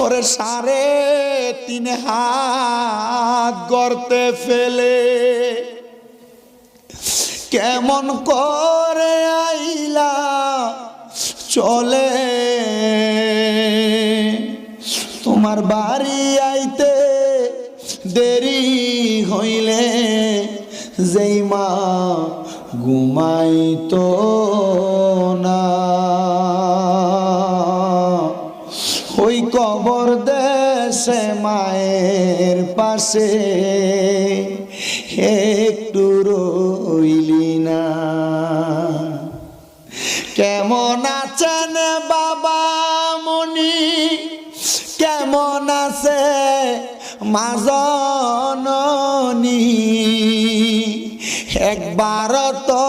ওরে 3.5 হাত গর্তে ফেলে কেমন করে আইলা চলে তোমার বাড়ি আইতে দেরি হইলে যেই মা ঘুমাইতো না ওই কবর দেশে মায়ের পাশে একটু রইলি না। কেমন আছেন বাবা মনি, কেমন আছে মা জননী, একবার তো